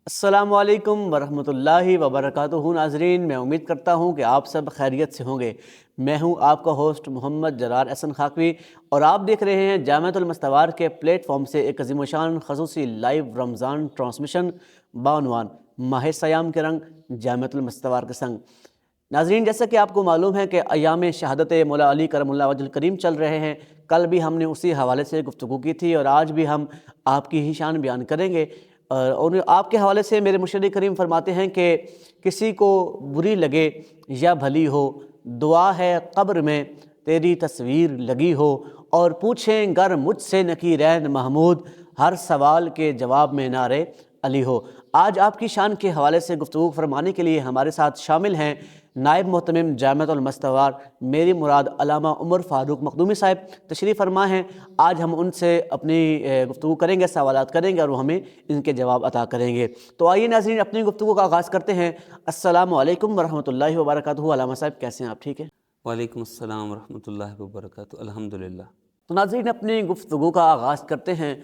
السلام علیکم ورحمۃ اللہ وبرکاتہ۔ ناظرین، میں امید کرتا ہوں کہ آپ سب خیریت سے ہوں گے۔ میں ہوں آپ کا ہوسٹ محمد جرار احسن خاکوی، اور آپ دیکھ رہے ہیں جامعۃ المستوار کے پلیٹ فارم سے ایک عظیم الشان خصوصی لائیو رمضان ٹرانسمیشن بعنوان ماہ صیام کے رنگ جامعۃ المستوار کے سنگ۔ ناظرین، جیسا کہ آپ کو معلوم ہے کہ ایام شہادت مولا علی کرم اللہ وجہ الکریم چل رہے ہیں۔ کل بھی ہم نے اسی حوالے سے گفتگو کی تھی، اور آج بھی ہم آپ کی ہی شان بیان کریں گے۔ اور آپ کے حوالے سے میرے مرشد کریم فرماتے ہیں کہ کسی کو بری لگے یا بھلی ہو، دعا ہے قبر میں تیری تصویر لگی ہو، اور پوچھیں گر مجھ سے نکیرین محمود، ہر سوال کے جواب میں نعرے علی ہو۔ آج آپ کی شان کے حوالے سے گفتگو فرمانے کے لیے ہمارے ساتھ شامل ہیں نائب محتمم جامعۃ المستوار میری مراد علامہ عمر فاروق مخدومی صاحب، تشریف فرما ہیں۔ آج ہم ان سے اپنی گفتگو کریں گے، سوالات کریں گے، اور وہ ہمیں ان کے جواب عطا کریں گے۔ تو آئیے ناظرین، اپنی گفتگو کا آغاز کرتے ہیں۔ السلام علیکم ورحمۃ اللہ وبرکاتہ۔ علامہ صاحب کیسے ہیں آپ؟ ٹھیک ہیں؟ وعلیکم السلام ورحمۃ اللہ وبرکاتہ، الحمدللہ۔ تو ناظرین، اپنی گفتگو کا آغاز کرتے ہیں۔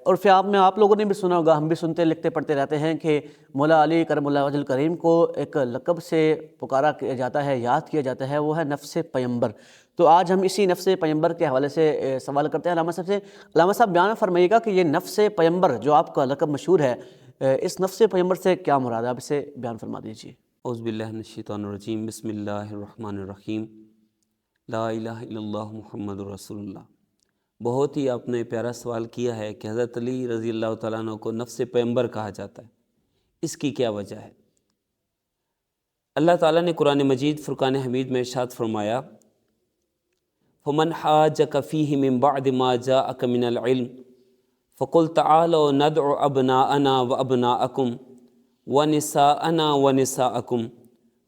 اور پھر آپ لوگوں نے بھی سنا ہوگا، ہم بھی سنتے لکھتے پڑھتے رہتے ہیں کہ مولا علی کرم اللہ وجہ الکریم کو ایک لقب سے پکارا جاتا ہے، یاد کیا جاتا ہے، وہ ہے نفس پیمبر۔ تو آج ہم اسی نفس پیمبر کے حوالے سے سوال کرتے ہیں علامہ صاحب سے۔ علامہ صاحب، بیان فرمائیے گا کہ یہ نفس پیمبر جو آپ کا لقب مشہور ہے، اس نفس پیمبر سے کیا مراد ہے؟ آپ اسے بیان فرما دیجیے۔ اعوذ باللہ من الشیطان الرجیم، بسم اللہ الرحمن الرحیم، لا الہ الا اللہ محمد رسول اللہ۔ بہت ہی آپ نے پیارا سوال کیا ہے کہ حضرت علی رضی اللہ تعالیٰ عنہ کو نفس پیمبر کہا جاتا ہے، اس کی کیا وجہ ہے؟ اللہ تعالیٰ نے قرآن مجید فرقان حمید میں ارشاد فرمایا، فَمَنْ حَاجَكَ فِيهِ مِن بَعْدِ مَا جَاءَكَ مِنَ الْعِلْمِ فَقُلْ تَعَالَوْا نَدْعُ أَبْنَاءَنَا وَأَبْنَاءَكُمْ وَنِسَاءَنَا وَنِسَاءَكُمْ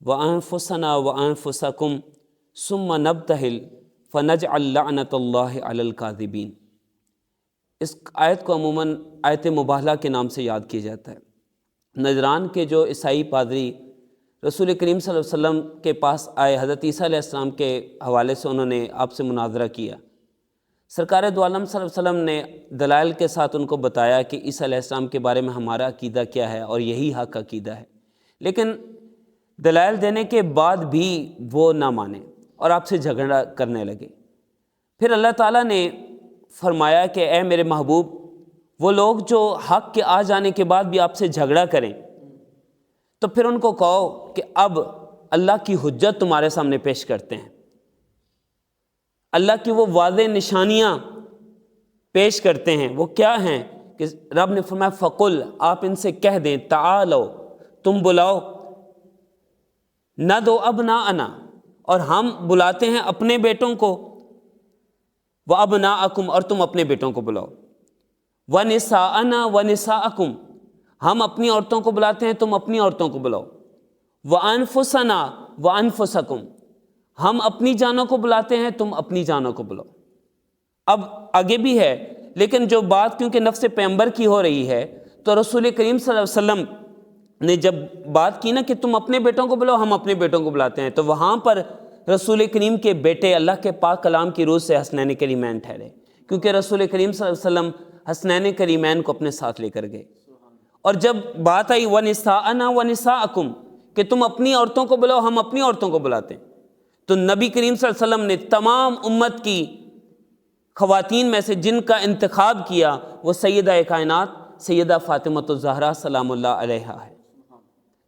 وَأَنفُسَنَا وَأَنفُسَكُمْ ثُمَّ نَبْتَهِلْ فَنَجْعَلْ لَعْنَةَ اللَّهِ عَلَى الْكَاذِبِينَ۔ اس آیت کو عموماً آیت مباہلہ کے نام سے یاد کیا جاتا ہے۔ نجران کے جو عیسائی پادری رسول کریم صلی اللہ علیہ وسلم کے پاس آئے، حضرت عیسیٰ علیہ السلام کے حوالے سے انہوں نے آپ سے مناظرہ کیا۔ سرکار دو عالم صلی اللہ علیہ وسلم نے دلائل کے ساتھ ان کو بتایا کہ عیسیٰ علیہ السلام کے بارے میں ہمارا عقیدہ کیا ہے، اور یہی حق عقیدہ ہے۔ لیکن دلائل دینے کے بعد بھی وہ نہ مانے اور آپ سے جھگڑا کرنے لگے۔ پھر اللہ تعالیٰ نے فرمایا کہ اے میرے محبوب، وہ لوگ جو حق کے آ جانے کے بعد بھی آپ سے جھگڑا کریں، تو پھر ان کو کہو کہ اب اللہ کی حجت تمہارے سامنے پیش کرتے ہیں، اللہ کی وہ واضح نشانیاں پیش کرتے ہیں۔ وہ کیا ہیں کہ رب نے فرمایا فقل، آپ ان سے کہہ دیں، تعالو، تم بلاؤ، ندعو ابناءنا، اور ہم بلاتے ہیں اپنے بیٹوں کو، وَأَبْنَاءَكُمْ، اور تم اپنے بیٹوں کو بلاؤ، وَنِسَاءَنَا وَنِسَاءَكُمْ، ہم اپنی عورتوں کو بلاتے ہیں، تم اپنی عورتوں کو بلاؤ، وَأَنفُسَنَا وَأَنفُسَكُمْ، ہم اپنی جانوں کو بلاتے ہیں، تم اپنی جانوں کو بلاؤ۔ اب آگے بھی ہے، لیکن جو بات کیونکہ نفس پیغمبر کی ہو رہی ہے، تو رسول کریم صلی اللہ علیہ وسلم نے جب بات کی نا کہ تم اپنے بیٹوں کو بلاؤ، ہم اپنے بیٹوں کو بلاتے ہیں، تو وہاں پر رسول کریم کے بیٹے اللہ کے پاک کلام کی روح سے حسنین کریمین ٹھہرے، کیونکہ رسول کریم صلی اللہ علیہ وسلم حسنین کریمین کو اپنے ساتھ لے کر گئے۔ اور جب بات آئی وَنِسَاءَنَا وَنِسَاءَكُمْ، کہ تم اپنی عورتوں کو بلاؤ، ہم اپنی عورتوں کو بلاتے ہیں، تو نبی کریم صلی اللہ علیہ وسلم نے تمام امت کی خواتین میں سے جن کا انتخاب کیا، وہ سیدہ کائنات سیدہ فاطمۃ الزہرا سلام اللہ علیہا ہے۔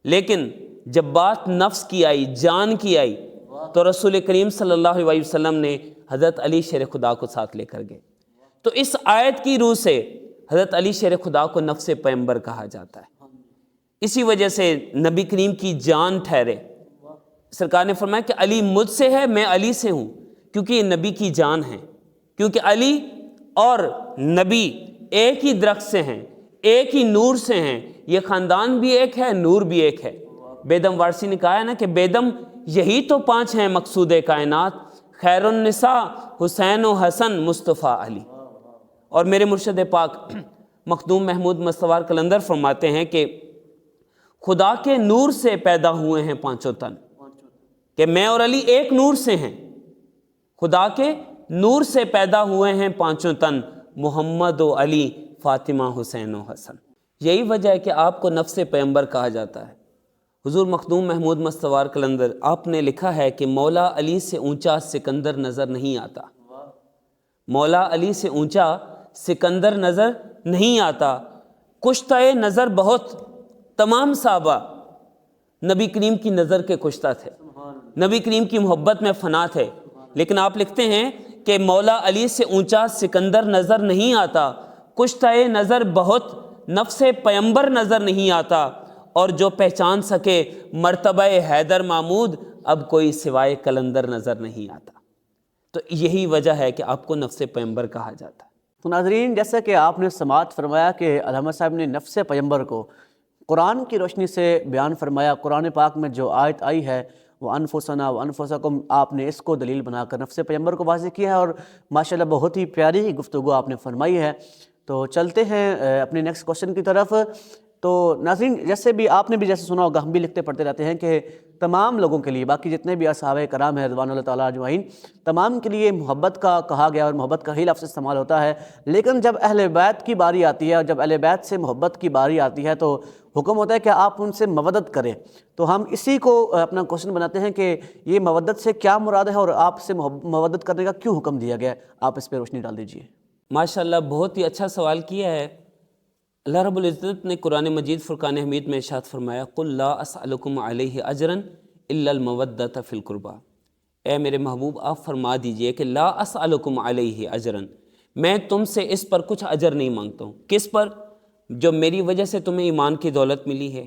لیکن جب بات نفس کی آئی، جان کی آئی، تو رسول کریم صلی اللہ علیہ وسلم نے حضرت علی شیر خدا کو ساتھ لے کر گئے۔ تو اس آیت کی روح سے حضرت علی شیر خدا کو نفس پیغمبر کہا جاتا ہے۔ اسی وجہ سے نبی کریم کی جان ٹھہرے۔ سرکار نے فرمایا کہ علی مجھ سے ہے، میں علی سے ہوں، کیونکہ یہ نبی کی جان ہے، کیونکہ علی اور نبی ایک ہی درخت سے ہیں، ایک ہی نور سے ہیں، یہ خاندان بھی ایک ہے، نور بھی ایک ہے۔ بیدم وارسی نے کہا ہے نا کہ بیدم یہی تو پانچ ہیں مقصود کائنات، خیر النساء حسین و حسن مصطفیٰ علی۔ اور میرے مرشد پاک مخدوم محمود مستوار قلندر فرماتے ہیں کہ خدا کے نور سے پیدا ہوئے ہیں پانچوں تن، کہ میں اور علی ایک نور سے ہیں، خدا کے نور سے پیدا ہوئے ہیں پانچوں تن، محمد و علی، فاطمہ، حسین و حسن۔ یہی وجہ ہے کہ آپ کو نفس پیغمبر کہا جاتا ہے۔ حضور مخدوم محمود مستوار قلندر، آپ نے لکھا ہے کہ مولا علی سے اونچا سکندر نظر نہیں آتا، مولا علی سے اونچا سکندر نظر نہیں آتا، کشتہ نظر بہت، تمام صحابہ نبی کریم کی نظر کے کشتہ تھے، نبی کریم کی محبت میں فنا تھے، لیکن آپ لکھتے ہیں کہ مولا علی سے اونچا سکندر نظر نہیں آتا، کشتہ نظر بہت، نفس پیغمبر نظر نہیں آتا، اور جو پہچان سکے مرتبہ حیدر محمود، اب کوئی سوائے قلندر نظر نہیں آتا۔ تو یہی وجہ ہے کہ آپ کو نفس پیغمبر کہا جاتا ہے۔ تو ناظرین، جیسا کہ آپ نے سماعت فرمایا کہ علامہ صاحب نے نفس پیغمبر کو قرآن کی روشنی سے بیان فرمایا، قرآن پاک میں جو آیت آئی ہے وہ انفسنا و انفسکم، آپ نے اس کو دلیل بنا کر نفس پیغمبر کو واضح کیا ہے، اور ماشاءاللہ بہت ہی پیاری گفتگو آپ نے فرمائی ہے۔ تو چلتے ہیں اپنے نیکسٹ کوشچن کی طرف۔ تو ناظرین، جیسے بھی آپ نے بھی جیسے سنا ہوگا، ہم بھی لکھتے پڑھتے رہتے ہیں کہ تمام لوگوں کے لیے، باقی جتنے بھی اصحابہ کرام ہیں رضوان اللہ تعالیٰ اجمعین، تمام کے لیے محبت کا کہا گیا اور محبت کا ہی لفظ استعمال ہوتا ہے، لیکن جب اہل بیت کی باری آتی ہے اور جب اہل بیت سے محبت کی باری آتی ہے تو حکم ہوتا ہے کہ آپ ان سے مودت کریں۔ تو ہم اسی کو اپنا کوشچن بناتے ہیں کہ یہ مودت سے کیا مراد ہے اور آپ سے مودت کرنے کا کیوں حکم دیا گیا ہے؟ آپ اس پہ روشنی ڈال دیجئے۔ ماشاءاللہ بہت ہی اچھا سوال کیا ہے۔ اللہ رب العزت نے قرآن مجید فرقان حمید میں ارشاد فرمایا، قُلْ لَا أَسْأَلُكُمْ عَلَيْهِ أَجْرًا إِلَّا الْمَوَدَّةَ فِي الْقُرْبَى، اے میرے محبوب آپ فرما دیجئے کہ لا أَسْأَلُكُمْ عَلَيْهِ أَجْرًا، میں تم سے اس پر کچھ اجر نہیں مانگتا ہوں۔ کس پر؟ جو میری وجہ سے تمہیں ایمان کی دولت ملی ہے،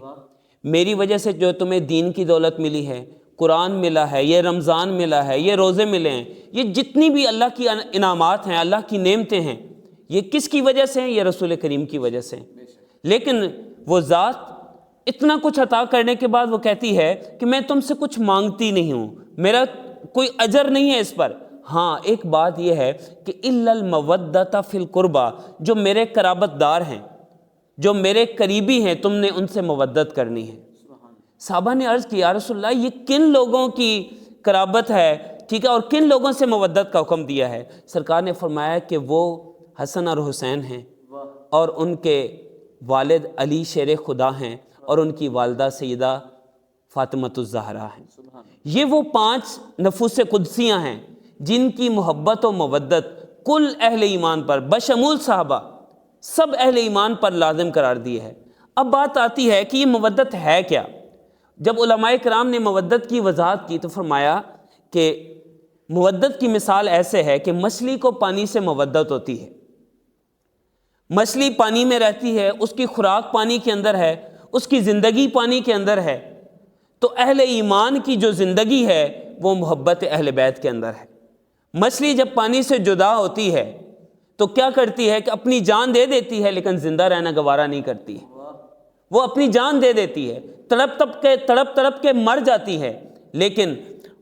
میری وجہ سے جو تمہیں دین کی دولت ملی ہے، قرآن ملا ہے، یہ رمضان ملا ہے، یہ روزے ملے ہیں، یہ جتنی بھی اللہ کی انعامات ہیں، اللہ کی نعمتیں ہیں، یہ کس کی وجہ سے ہیں؟ یہ رسول کریم کی وجہ سے۔ لیکن وہ ذات اتنا کچھ عطا کرنے کے بعد وہ کہتی ہے کہ میں تم سے کچھ مانگتی نہیں ہوں، میرا کوئی اجر نہیں ہے اس پر۔ ہاں، ایک بات یہ ہے کہ الا المودۃ فی القربہ، جو میرے قرابت دار ہیں، جو میرے قریبی ہیں، تم نے ان سے مودت کرنی ہے۔ صحابہ نے عرض کیا، یا رسول اللہ یہ کن لوگوں کی قرابت ہے، ٹھیک ہے، اور کن لوگوں سے مودت کا حکم دیا ہے؟ سرکار نے فرمایا کہ وہ حسن اور حسین ہیں، اور ان کے والد علی شیر خدا ہیں، اور ان کی والدہ سیدہ فاطمۃ الزہرا ہیں۔ یہ وہ 5 نفوس قدسیاں ہیں جن کی محبت و مودت کل اہل ایمان پر، بشمول صحابہ، سب اہل ایمان پر لازم قرار دی ہے۔ اب بات آتی ہے کہ یہ مودت ہے کیا؟ جب علماء کرام نے مودت کی وضاحت کی تو فرمایا کہ مودت کی مثال ایسے ہے کہ مچھلی کو پانی سے مودت ہوتی ہے، مچھلی پانی میں رہتی ہے، اس کی خوراک پانی کے اندر ہے، اس کی زندگی پانی کے اندر ہے، تو اہل ایمان کی جو زندگی ہے وہ محبت اہل بیت کے اندر ہے۔ مچھلی جب پانی سے جدا ہوتی ہے تو کیا کرتی ہے کہ اپنی جان دے دیتی ہے، لیکن زندہ رہنا گوارا نہیں کرتی ہے۔ وہ اپنی جان دے دیتی ہے، تڑپ تڑپ کے مر جاتی ہے، لیکن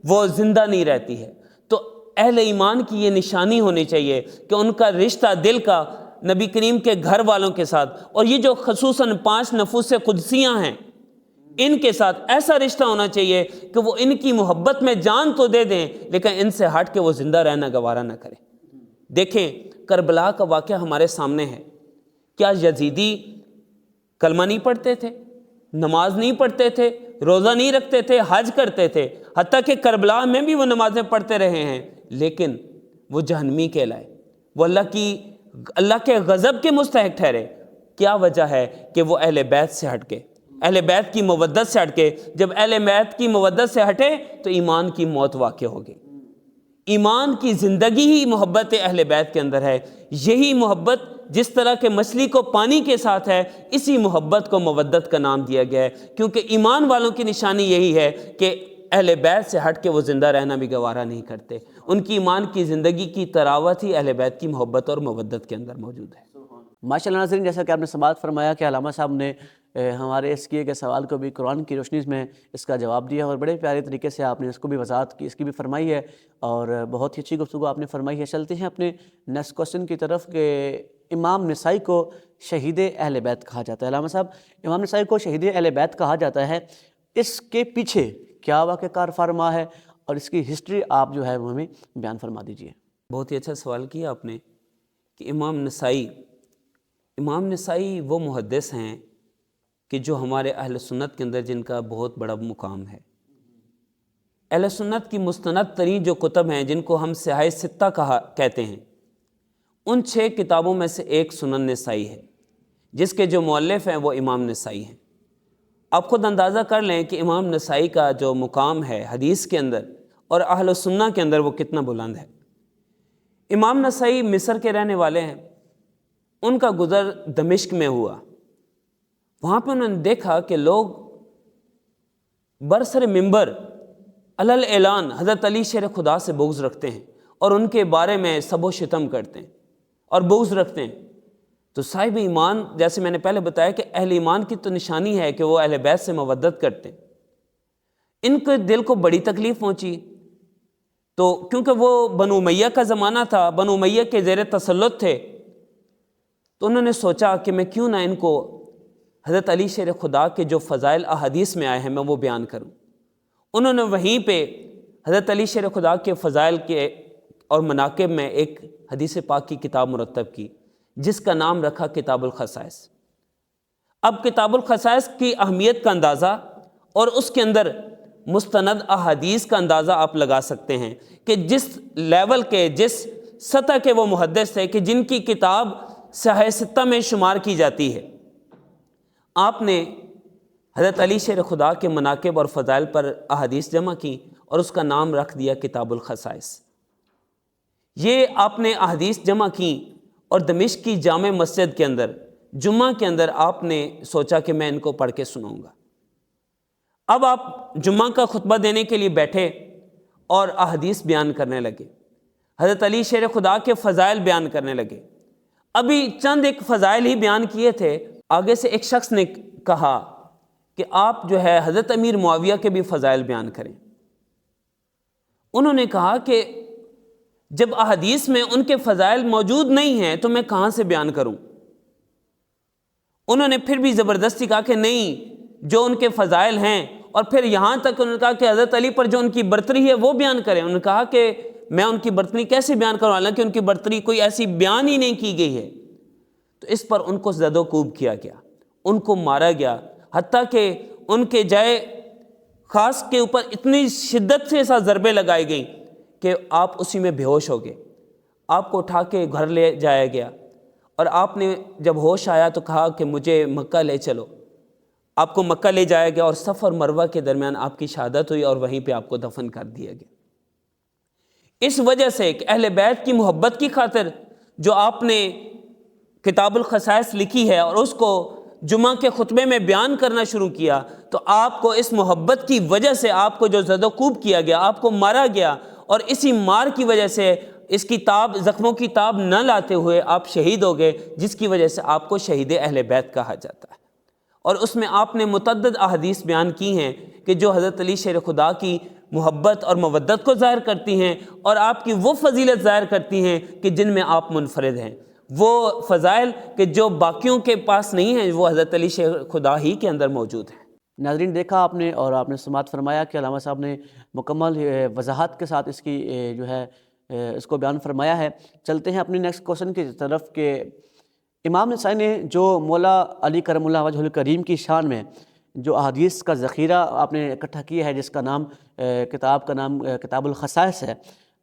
وہ زندہ نہیں رہتی ہے۔ تو اہل ایمان کی یہ نشانی ہونی چاہیے کہ ان کا رشتہ دل کا نبی کریم کے گھر والوں کے ساتھ، اور یہ جو خصوصاً 5 نفوس قدسیاں ہیں، ان کے ساتھ ایسا رشتہ ہونا چاہیے کہ وہ ان کی محبت میں جان تو دے دیں، لیکن ان سے ہٹ کے وہ زندہ رہنا گوارا نہ کریں۔ دیکھیں، کربلا کا واقعہ ہمارے سامنے ہے۔ کیا یزیدی کلمہ نہیں پڑھتے تھے، نماز نہیں پڑھتے تھے، روزہ نہیں رکھتے تھے، حج کرتے تھے، حتیٰ کہ کربلا میں بھی وہ نمازیں پڑھتے رہے ہیں، لیکن وہ جہنمی کہلائے، وہ اللہ کے غضب کے مستحق ٹھہرے؟ کیا وجہ ہے کہ وہ اہل بیت سے ہٹ کے، اہل بیت کی مودت سے ہٹ کے؟ جب اہل بیت کی مودت سے ہٹے تو ایمان کی موت واقع ہوگی۔ ایمان کی زندگی ہی محبت اہل بیت کے اندر ہے۔ یہی محبت جس طرح کہ مچھلی کو پانی کے ساتھ ہے، اسی محبت کو مودت کا نام دیا گیا ہے، کیونکہ ایمان والوں کی نشانی یہی ہے کہ اہل بیت سے ہٹ کے وہ زندہ رہنا بھی گوارا نہیں کرتے۔ ان کی ایمان کی زندگی کی تراوت ہی اہل بیت کی محبت اور مودت کے اندر موجود ہے۔ ماشاءاللہ ناظرین، جیسا کہ آپ نے سماعت فرمایا کہ علامہ صاحب نے ہمارے اس کیے گئے سوال کو بھی قرآن کی روشنی میں اس کا جواب دیا، اور بڑے پیارے طریقے سے آپ نے اس کو بھی وضاحت کی، اس کی بھی فرمائی ہے، اور بہت ہی اچھی گفتگو آپ نے فرمائی ہے۔ چلتے ہیں اپنے نیکسٹ کوسچن کی طرف کہ امام نسائی کو شہید اہل بیت کہا جاتا ہے۔ علامہ صاحب، امام نسائی کو شہید اہل بیت کہا جاتا ہے، اس کے پیچھے کیا واقع کار فرما ہے، اور اس کی ہسٹری آپ جو ہے وہ ہمیں بیان فرما دیجئے۔ بہت ہی اچھا سوال کیا آپ نے کہ امام نسائی وہ محدث ہیں کہ جو ہمارے اہل سنت کے اندر جن کا بہت بڑا مقام ہے۔ اہل سنت کی مستند ترین جو کتب ہیں جن کو ہم صحاح ستہ کہتے ہیں، ان 6 کتابوں میں سے ایک سنن نسائی ہے، جس کے جو مؤلف ہیں وہ امام نسائی ہیں۔ آپ خود اندازہ کر لیں کہ امام نسائی کا جو مقام ہے حدیث کے اندر اور اہل سنہ کے اندر وہ کتنا بلند ہے۔ امام نسائی مصر کے رہنے والے ہیں، ان کا گزر دمشق میں ہوا۔ وہاں پہ انہوں نے دیکھا کہ لوگ برسر منبر علل اعلان حضرت علی شیر خدا سے بغض رکھتے ہیں، اور ان کے بارے میں سب و شتم کرتے ہیں اور بغض رکھتے ہیں۔ تو صاحب ایمان، جیسے میں نے پہلے بتایا کہ اہل ایمان کی تو نشانی ہے کہ وہ اہل بیت سے مودت کرتے ہیں، ان کے دل کو بڑی تکلیف پہنچی۔ تو کیونکہ وہ بنو امیہ کا زمانہ تھا، بنو امیہ کے زیر تسلط تھے، تو انہوں نے سوچا کہ میں کیوں نہ ان کو حضرت علی شیر خدا کے جو فضائل احادیث میں آئے ہیں میں وہ بیان کروں۔ انہوں نے وہیں پہ حضرت علی شیر خدا کے فضائل کے اور مناقب میں ایک حدیث پاک کی کتاب مرتب کی، جس کا نام رکھا کتاب الخصائص۔ اب کتاب الخصائص کی اہمیت کا اندازہ اور اس کے اندر مستند احادیث کا اندازہ آپ لگا سکتے ہیں کہ جس لیول کے، جس سطح کے وہ محدث تھے کہ جن کی کتاب صحاح ستہ میں شمار کی جاتی ہے۔ آپ نے حضرت علی شیر خدا کے مناقب اور فضائل پر احادیث جمع کی اور اس کا نام رکھ دیا کتاب الخصائص۔ یہ آپ نے احادیث جمع کی اور دمشق کی جامع مسجد کے اندر جمعہ کے اندر آپ نے سوچا کہ میں ان کو پڑھ کے سناؤں گا۔ اب آپ جمعہ کا خطبہ دینے کے لیے بیٹھے اور احادیث بیان کرنے لگے، حضرت علی شیر خدا کے فضائل بیان کرنے لگے۔ ابھی چند ایک فضائل ہی بیان کیے تھے، آگے سے ایک شخص نے کہا کہ آپ جو ہے حضرت امیر معاویہ کے بھی فضائل بیان کریں۔ انہوں نے کہا کہ جب احادیث میں ان کے فضائل موجود نہیں ہیں تو میں کہاں سے بیان کروں؟ انہوں نے پھر بھی زبردستی کہا کہ نہیں، جو ان کے فضائل ہیں، اور پھر یہاں تک انہوں نے کہا کہ حضرت علی پر جو ان کی برتری ہے وہ بیان کریں۔ انہوں نے کہا کہ میں ان کی برتری کیسے بیان کروں، حالانکہ ان کی برتری کوئی ایسی بیان ہی نہیں کی گئی ہے۔ تو اس پر ان کو زد و کوب کیا گیا، ان کو مارا گیا، حتیٰ کہ ان کے جائے خاص کے اوپر اتنی شدت سے ایسا ضربے لگائی گئیں کہ آپ اسی میں بے ہوش ہو گئے۔ آپ کو اٹھا کے گھر لے جایا گیا، اور آپ نے جب ہوش آیا تو کہا کہ مجھے مکہ لے چلو۔ آپ کو مکہ لے جایا گیا اور صفا اور مروہ کے درمیان آپ کی شہادت ہوئی، اور وہیں پہ آپ کو دفن کر دیا گیا۔ اس وجہ سے کہ اہل بیت کی محبت کی خاطر جو آپ نے کتاب الخصائص لکھی ہے اور اس کو جمعہ کے خطبے میں بیان کرنا شروع کیا، تو آپ کو اس محبت کی وجہ سے آپ کو جو زد و کوب کیا گیا، آپ کو مارا گیا، اور اسی مار کی وجہ سے اس کی تاب، زخموں کی تاب نہ لاتے ہوئے آپ شہید ہو گئے، جس کی وجہ سے آپ کو شہید اہل بیت کہا جاتا ہے۔ اور اس میں آپ نے متعدد احادیث بیان کی ہیں کہ جو حضرت علی شیر خدا کی محبت اور مودت کو ظاہر کرتی ہیں، اور آپ کی وہ فضیلت ظاہر کرتی ہیں کہ جن میں آپ منفرد ہیں، وہ فضائل کہ جو باقیوں کے پاس نہیں ہیں، وہ حضرت علی شیر خدا ہی کے اندر موجود ہیں۔ ناظرین، دیکھا آپ نے اور آپ نے سماعت فرمایا کہ علامہ صاحب نے مکمل وضاحت کے ساتھ اس کی جو ہے اس کو بیان فرمایا ہے۔ چلتے ہیں اپنی نیکسٹ کوشچن کی طرف کہ امام نسائی نے جو مولا علی کرم اللہ وجہ الکریم کی شان میں جو احادیث کا ذخیرہ آپ نے اکٹھا کیا ہے، جس کا نام کتاب کا نام کتاب الخصائص ہے،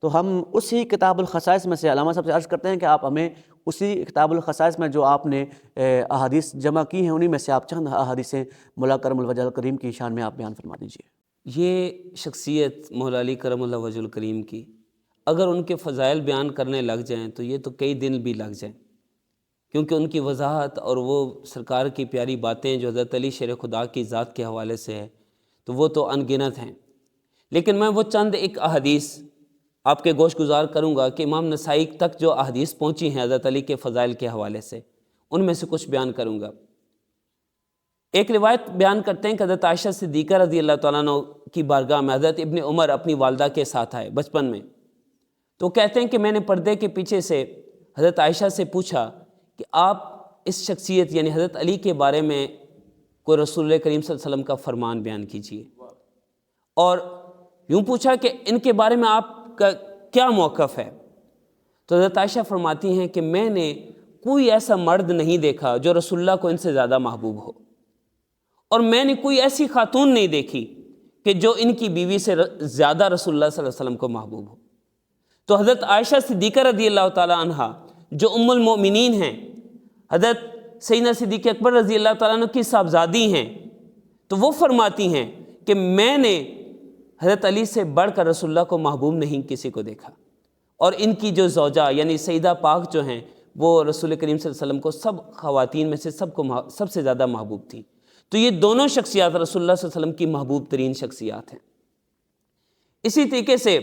تو ہم اسی کتاب الخصائص میں سے علامہ صاحب سے عرض کرتے ہیں کہ آپ ہمیں اسی کتاب الخصائص میں جو آپ نے احادیث جمع کی ہیں، انہی میں سے آپ چند احادیثیں مولا کرم الوجہ الکریم کی شان میں آپ بیان فرما دیجیے۔ یہ شخصیت مولا علی کرم اللہ وجہ الکریم کی، اگر ان کے فضائل بیان کرنے لگ جائیں تو یہ تو کئی دن بھی لگ جائیں، کیونکہ ان کی وضاحت اور وہ سرکار کی پیاری باتیں جو حضرت علی شیر خدا کی ذات کے حوالے سے ہے تو وہ تو ان گنت ہیں۔ لیکن میں وہ چند ایک احادیث آپ کے گوش گزار کروں گا کہ امام نسائی تک جو احادیث پہنچی ہیں حضرت علی کے فضائل کے حوالے سے، ان میں سے کچھ بیان کروں گا۔ ایک روایت بیان کرتے ہیں کہ حضرت عائشہ صدیقہ رضی اللہ تعالیٰ عنہ کی بارگاہ میں حضرت ابن عمر اپنی والدہ کے ساتھ آئے بچپن میں، تو کہتے ہیں کہ میں نے پردے کے پیچھے سے حضرت عائشہ سے پوچھا کہ آپ اس شخصیت یعنی حضرت علی کے بارے میں کوئی رسول اللہ کریم صلی اللہ علیہ وسلم کا فرمان بیان کیجیے، اور یوں پوچھا کہ ان کے بارے میں آپ کا کیا موقف ہے؟ تو حضرت عائشہ فرماتی ہیں کہ میں نے کوئی ایسا مرد نہیں دیکھا جو رسول اللہ کو ان سے زیادہ محبوب ہو، اور میں نے کوئی ایسی خاتون نہیں دیکھی کہ جو ان کی بیوی سے زیادہ رسول اللہ صلی اللہ علیہ وسلم کو محبوب ہو۔ تو حضرت عائشہ صدیقہ رضی اللہ تعالیٰ عنہ جو ام المؤمنین ہیں، حضرت سیدنا صدیق اکبر رضی اللہ تعالیٰ عنہ کی صاحبزادی ہیں، تو وہ فرماتی ہیں کہ میں نے حضرت علی سے بڑھ کر رسول اللہ کو محبوب نہیں کسی کو دیکھا، اور ان کی جو زوجہ یعنی سیدہ پاک جو ہیں وہ رسول کریم صلی اللہ علیہ وسلم کو سب خواتین میں سے سب سے زیادہ محبوب تھیں۔ تو یہ دونوں شخصیات رسول اللہ صلی اللہ علیہ وسلم کی محبوب ترین شخصیات ہیں۔ اسی طریقے سے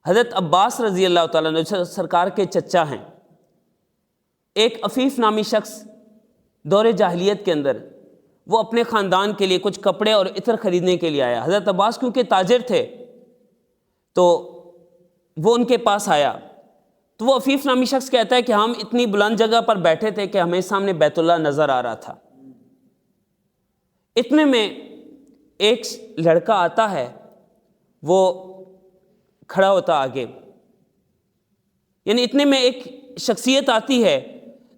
حضرت عباس رضی اللہ تعالیٰ عنہ سرکار کے چچا ہیں، ایک عفیف نامی شخص دور جاہلیت کے اندر وہ اپنے خاندان کے لیے کچھ کپڑے اور عطر خریدنے کے لیے آیا۔ حضرت عباس کیونکہ تاجر تھے تو وہ ان کے پاس آیا، تو وہ عفیف نامی شخص کہتا ہے کہ ہم اتنی بلند جگہ پر بیٹھے تھے کہ ہمیں سامنے بیت اللہ نظر آ رہا تھا۔ اتنے میں ایک لڑکا آتا ہے، وہ کھڑا ہوتا آگے، یعنی اتنے میں ایک شخصیت آتی ہے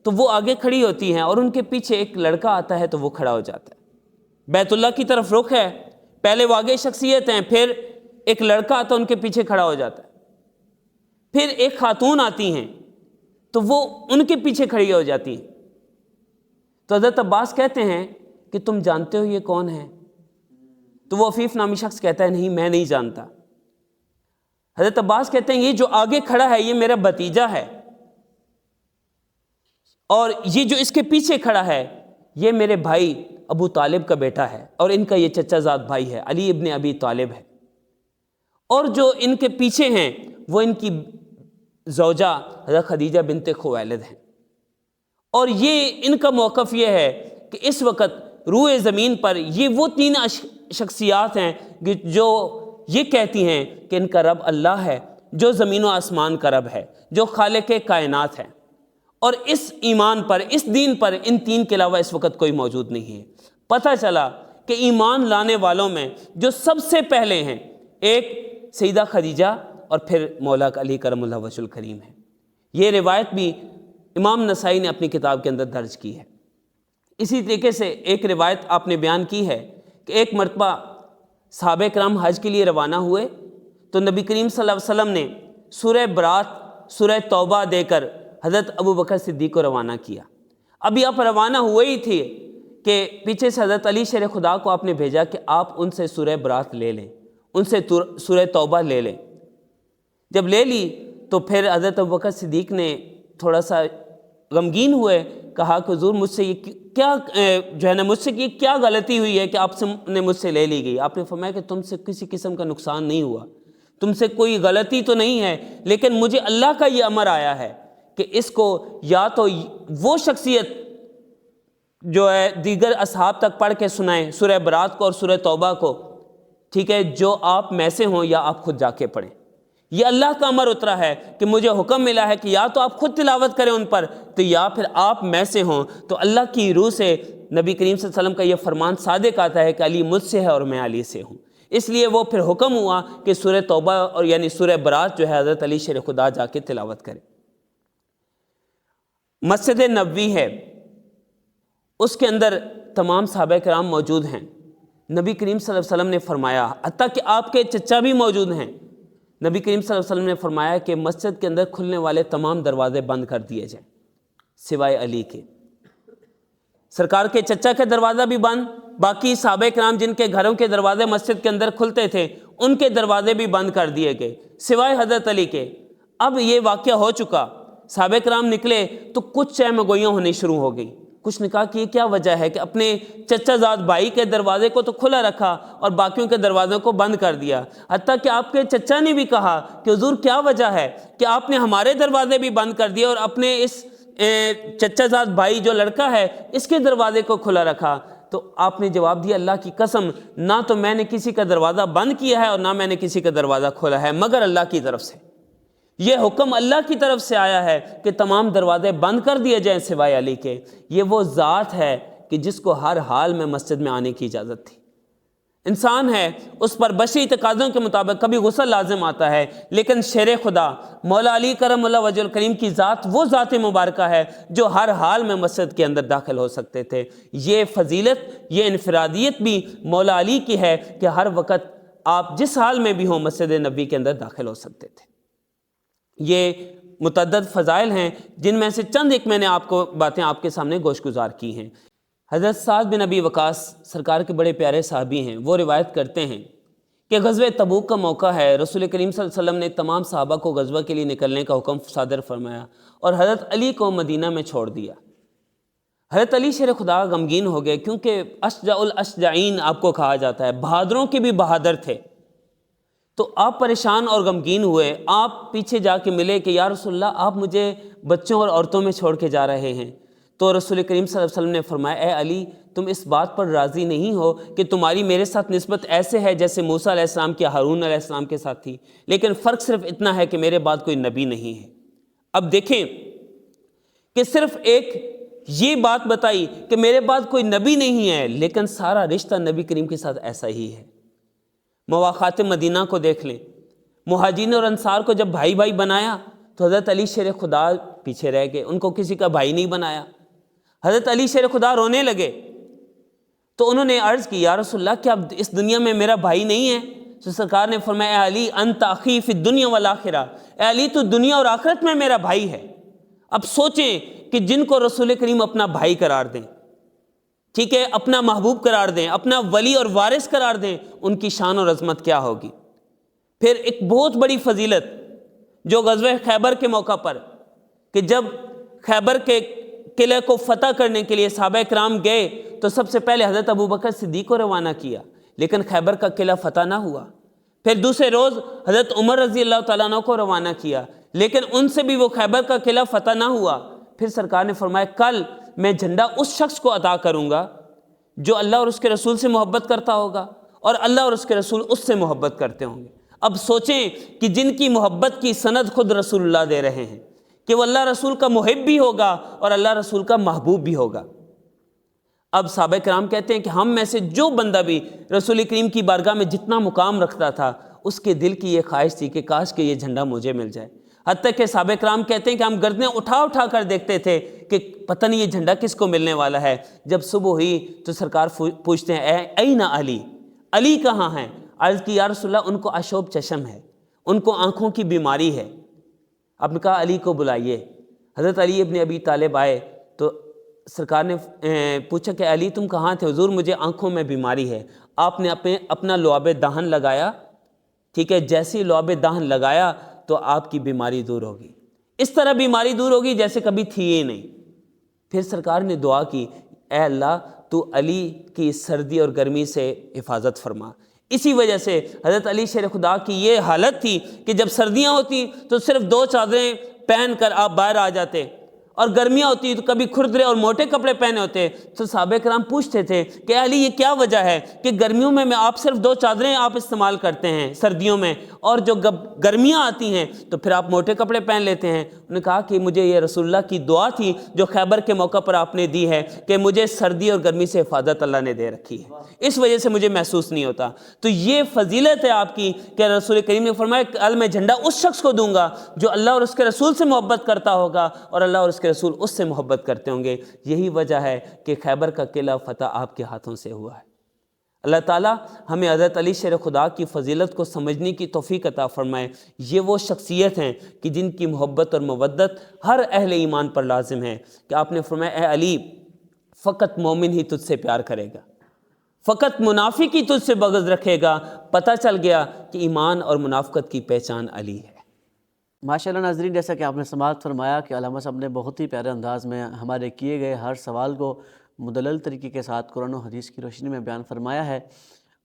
تو وہ آگے کھڑی ہوتی ہیں، اور ان کے پیچھے ایک لڑکا آتا ہے تو وہ کھڑا ہو جاتا ہے۔ بیت اللہ کی طرف رخ ہے، پہلے وہ آگے شخصیت ہیں، پھر ایک لڑکا آتا ہے ان کے پیچھے کھڑا ہو جاتا ہے، پھر ایک خاتون آتی ہیں تو وہ ان کے پیچھے کھڑی ہو جاتی ہیں۔ تو حضرت عباس کہتے ہیں کہ تم جانتے ہو یہ کون ہے؟ تو وہ عفیف نامی شخص کہتا ہے نہیں میں نہیں جانتا۔ حضرت عباس کہتے ہیں یہ جو آگے کھڑا ہے یہ میرا بھتیجا ہے، اور یہ جو اس کے پیچھے کھڑا ہے یہ میرے بھائی ابو طالب کا بیٹا ہے، اور ان کا یہ چچا زاد بھائی ہے، علی ابن ابی طالب ہے، اور جو ان کے پیچھے ہیں وہ ان کی زوجہ حضرت خدیجہ بنت خویلد ہیں۔ اور یہ ان کا موقف یہ ہے کہ اس وقت روئے زمین پر یہ وہ تین شخصیات ہیں جو یہ کہتی ہیں کہ ان کا رب اللہ ہے، جو زمین و آسمان کا رب ہے، جو خالق کائنات ہے، اور اس ایمان پر اس دین پر ان تین کے علاوہ اس وقت کوئی موجود نہیں ہے۔ پتہ چلا کہ ایمان لانے والوں میں جو سب سے پہلے ہیں ایک سیدہ خدیجہ اور پھر مولا علی کرم اللہ وجہ الکریم ہے۔ یہ روایت بھی امام نسائی نے اپنی کتاب کے اندر درج کی ہے۔ اسی طریقے سے ایک روایت آپ نے بیان کی ہے کہ ایک مرتبہ صحابہ کرام حج کے لیے روانہ ہوئے تو نبی کریم صلی اللہ علیہ وسلم نے سورہ برات، سورہ توبہ دے کر حضرت ابو بکر صدیق کو روانہ کیا۔ ابھی آپ روانہ ہوئے ہی تھے کہ پیچھے سے حضرت علی شیر خدا کو آپ نے بھیجا کہ آپ ان سے سورہ برات لے لیں، ان سے سورہ توبہ لے لیں۔ جب لے لی تو پھر حضرت ابو بکر صدیق نے تھوڑا سا غمگین ہوئے، کہا کہ حضور مجھ سے یہ کیا جو ہے نا مجھ سے یہ کیا غلطی ہوئی ہے کہ آپ سے نے مجھ سے لے لی گئی؟ آپ نے فرمایا کہ تم سے کسی قسم کا نقصان نہیں ہوا، تم سے کوئی غلطی تو نہیں ہے، لیکن مجھے اللہ کا یہ امر آیا ہے کہ اس کو یا تو وہ شخصیت جو ہے دیگر اصحاب تک پڑھ کے سنائیں سورہ برات کو اور سورہ توبہ کو، ٹھیک ہے، جو آپ میں سے ہوں، یا آپ خود جا کے پڑھیں۔ یہ اللہ کا امر اترا ہے کہ مجھے حکم ملا ہے کہ یا تو آپ خود تلاوت کریں ان پر، تو یا پھر آپ میں سے ہوں۔ تو اللہ کی روح سے نبی کریم صلی اللہ علیہ وسلم کا یہ فرمان صادق آتا ہے کہ علی مجھ سے ہے اور میں علی سے ہوں، اس لیے وہ پھر حکم ہوا کہ سورہ توبہ اور یعنی سورہ برات جو ہے حضرت علی شیر خدا جا کے تلاوت کرے۔ مسجد نبوی ہے، اس کے اندر تمام صحابہ کرام موجود ہیں۔ نبی کریم صلی اللہ علیہ وسلم نے فرمایا، حتیٰ کہ آپ کے چچا بھی موجود ہیں، نبی کریم صلی اللہ علیہ وسلم نے فرمایا کہ مسجد کے اندر کھلنے والے تمام دروازے بند کر دیے جائیں سوائے علی کے۔ سرکار کے چچا کے دروازہ بھی بند، باقی صحابہ کرام جن کے گھروں کے دروازے مسجد کے اندر کھلتے تھے ان کے دروازے بھی بند کر دیے گئے سوائے حضرت علی کے۔ اب یہ واقعہ ہو چکا، صحابہ کرام نکلے تو کچھ چہم گوئیاں ہونی شروع ہو گئی۔ کچھ نے کہا کہ یہ کیا وجہ ہے کہ اپنے چچا زاد بھائی کے دروازے کو تو کھلا رکھا اور باقیوں کے دروازوں کو بند کر دیا۔ حتیٰ کہ آپ کے چچا نے بھی کہا کہ حضور کیا وجہ ہے کہ آپ نے ہمارے دروازے بھی بند کر دیے اور اپنے اس چچا زاد بھائی جو لڑکا ہے اس کے دروازے کو کھلا رکھا؟ تو آپ نے جواب دیا اللہ کی قسم، نہ تو میں نے کسی کا دروازہ بند کیا ہے اور نہ میں نے کسی کا دروازہ کھولا ہے مگر اللہ کی طرف سے۔ یہ حکم اللہ کی طرف سے آیا ہے کہ تمام دروازے بند کر دیے جائیں سوائے علی کے۔ یہ وہ ذات ہے کہ جس کو ہر حال میں مسجد میں آنے کی اجازت تھی۔ انسان ہے، اس پر بشری تقاضوں کے مطابق کبھی غسل لازم آتا ہے، لیکن شیر خدا مولا علی کرم اللہ وجہ الکریم کی ذات وہ ذات مبارکہ ہے جو ہر حال میں مسجد کے اندر داخل ہو سکتے تھے۔ یہ فضیلت، یہ انفرادیت بھی مولا علی کی ہے کہ ہر وقت آپ جس حال میں بھی ہوں مسجد نبی کے اندر داخل ہو سکتے تھے۔ یہ متعدد فضائل ہیں جن میں سے چند ایک میں نے باتیں آپ کے سامنے گوش گزار کی ہیں۔ حضرت سعد بن ابی وقاص سرکار کے بڑے پیارے صحابی ہیں، وہ روایت کرتے ہیں کہ غزوہ تبوک کا موقع ہے، رسول کریم صلی اللہ علیہ وسلم نے تمام صحابہ کو غزوہ کے لیے نکلنے کا حکم صادر فرمایا اور حضرت علی کو مدینہ میں چھوڑ دیا۔ حضرت علی شیر خدا غمگین ہو گئے، کیونکہ اشجع الاشجعین آپ کو کہا جاتا ہے، بہادروں کے بھی بہادر تھے۔ تو آپ پریشان اور غمگین ہوئے، آپ پیچھے جا کے ملے کہ یا رسول اللہ آپ مجھے بچوں اور عورتوں میں چھوڑ کے جا رہے ہیں۔ تو رسول کریم صلی اللہ علیہ وسلم نے فرمایا اے علی، تم اس بات پر راضی نہیں ہو کہ تمہاری میرے ساتھ نسبت ایسے ہے جیسے موسیٰ علیہ السلام کی ہارون علیہ السلام کے ساتھ تھی، لیکن فرق صرف اتنا ہے کہ میرے بعد کوئی نبی نہیں ہے۔ اب دیکھیں کہ صرف ایک یہ بات بتائی کہ میرے بعد کوئی نبی نہیں ہے، لیکن سارا رشتہ نبی کریم کے ساتھ ایسا ہی ہے۔ مواخات مدینہ کو دیکھ لیں، مہاجرین اور انصار کو جب بھائی بھائی بنایا تو حضرت علی شیر خدا پیچھے رہ گئے، ان کو کسی کا بھائی نہیں بنایا۔ حضرت علی شیر خدا رونے لگے تو انہوں نے عرض کی یا رسول اللہ کیا اس دنیا میں میرا بھائی نہیں ہے؟ تو سرکار نے فرمایا اے علی انت اخی فی الدنیا والآخرہ، اے علی تو دنیا اور آخرت میں میرا بھائی ہے۔ اب سوچیں کہ جن کو رسول کریم اپنا بھائی قرار دیں، ٹھیک ہے، اپنا محبوب قرار دیں، اپنا ولی اور وارث قرار دیں، ان کی شان اور عظمت کیا ہوگی۔ پھر ایک بہت بڑی فضیلت جو غزوہ خیبر کے موقع پر، کہ جب خیبر کے قلعے کو فتح کرنے کے لیے صحابہ کرام گئے تو سب سے پہلے حضرت ابوبکر صدیق کو روانہ کیا، لیکن خیبر کا قلعہ فتح نہ ہوا۔ پھر دوسرے روز حضرت عمر رضی اللہ تعالیٰ عنہ کو روانہ کیا، لیکن ان سے بھی وہ خیبر کا قلعہ فتح نہ ہوا۔ پھر سرکار نے فرمایا کل میں جھنڈا اس شخص کو عطا کروں گا جو اللہ اور اس کے رسول سے محبت کرتا ہوگا اور اللہ اور اس کے رسول اس سے محبت کرتے ہوں گے۔ اب سوچیں کہ جن کی محبت کی سند خود رسول اللہ دے رہے ہیں کہ وہ اللہ رسول کا محب بھی ہوگا اور اللہ رسول کا محبوب بھی ہوگا۔ اب صحابہ کرام کہتے ہیں کہ ہم میں سے جو بندہ بھی رسول کریم کی بارگاہ میں جتنا مقام رکھتا تھا، اس کے دل کی یہ خواہش تھی کہ کاش کہ یہ جھنڈا مجھے مل جائے۔ حتیٰ کہ صحابہ کرام کہتے ہیں کہ ہم گردنیں اٹھا اٹھا کر دیکھتے تھے کہ پتہ نہیں یہ جھنڈا کس کو ملنے والا ہے۔ جب صبح ہوئی تو سرکار پوچھتے ہیں این علی، علی کہاں ہیں؟ عرض کی یا رسول اللہ ان کو اشوب چشم ہے، ان کو آنکھوں کی بیماری ہے۔ اب نے کہا علی کو بلائیے۔ حضرت علی ابن ابی طالب آئے تو سرکار نے پوچھا کہ علی تم کہاں تھے؟ حضور مجھے آنکھوں میں بیماری ہے۔ آپ نے اپنا لعاب دہن لگایا، ٹھیک ہے، جیسے ہی لعاب دہن لگایا تو آپ کی بیماری دور ہوگی، اس طرح بیماری دور ہوگی جیسے کبھی تھی ہی نہیں۔ پھر سرکار نے دعا کی اے اللہ تو علی کی سردی اور گرمی سے حفاظت فرما۔ اسی وجہ سے حضرت علی شیر خدا کی یہ حالت تھی کہ جب سردیاں ہوتی تو صرف 2 چادریں پہن کر آپ باہر آ جاتے، اور گرمیاں ہوتی تو کبھی کھردرے اور موٹے کپڑے پہنے ہوتے۔ تو صحابہ کرام پوچھتے تھے کہ علی یہ کیا وجہ ہے کہ گرمیوں میں آپ صرف 2 چادریں آپ استعمال کرتے ہیں سردیوں میں، اور جو گرمیاں آتی ہیں تو پھر آپ موٹے کپڑے پہن لیتے ہیں؟ انہوں نے کہا کہ مجھے یہ رسول اللہ کی دعا تھی جو خیبر کے موقع پر آپ نے دی ہے کہ مجھے سردی اور گرمی سے حفاظت اللہ نے دے رکھی ہے، اس وجہ سے مجھے محسوس نہیں ہوتا۔ تو یہ فضیلت ہے آپ کی کہ رسول کریم نے فرمایا کل میں جھنڈا اس شخص کو دوں گا جو اللہ اور اس کے رسول سے محبت کرتا ہوگا اور اللہ اور اس کے رسول اس سے محبت کرتے ہوں گے۔ یہی وجہ ہے کہ خیبر کا قلعہ فتح آپ کے ہاتھوں سے ہوا ہے۔ اللہ تعالیٰ ہمیں حضرت علی شیر خدا کی فضیلت کو سمجھنے کی توفیق عطا فرمائے۔ یہ وہ شخصیت ہیں کہ جن کی محبت اور مودت ہر اہل ایمان پر لازم ہے، کہ آپ نے فرمایا اے علی فقط مومن ہی تجھ سے پیار کرے گا، فقط منافق ہی تجھ سے بغض رکھے گا۔ پتہ چل گیا کہ ایمان اور منافقت کی پہچان علی ہے۔ ماشاءاللہ ناظرین، جیسا کہ آپ نے سماعت فرمایا کہ علامہ صاحب نے بہت ہی پیارے انداز میں ہمارے کیے گئے ہر سوال کو مدلل طریقے کے ساتھ قرآن و حدیث کی روشنی میں بیان فرمایا ہے،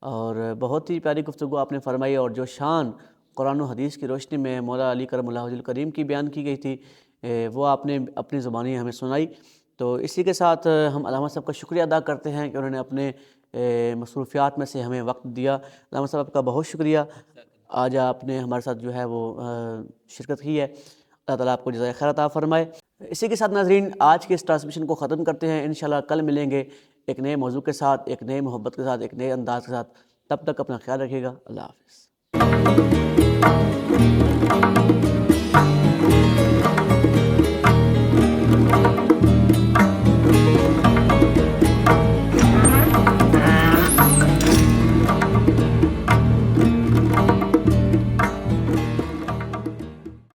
اور بہت ہی پیاری گفتگو آپ نے فرمائی، اور جو شان قرآن و حدیث کی روشنی میں مولا علی کرم اللہ وجہ الکریم کی بیان کی گئی تھی وہ آپ نے اپنی زبانی ہمیں سنائی۔ تو اسی کے ساتھ ہم علامہ صاحب کا شکریہ ادا کرتے ہیں کہ انہوں نے اپنے مصروفیات میں سے ہمیں وقت دیا. علامہ صاحب آپ کا بہت شکریہ. آج آپ نے ہمارے ساتھ جو ہے وہ شرکت کی ہے. اللہ تعالیٰ آپ کو جزائے خیر عطا فرمائے. اسی کے ساتھ ناظرین آج کے اس ٹرانسمیشن کو ختم کرتے ہیں. انشاءاللہ کل ملیں گے ایک نئے موضوع کے ساتھ، ایک نئے محبت کے ساتھ، ایک نئے انداز کے ساتھ. تب تک اپنا خیال رکھیے گا. اللہ حافظ.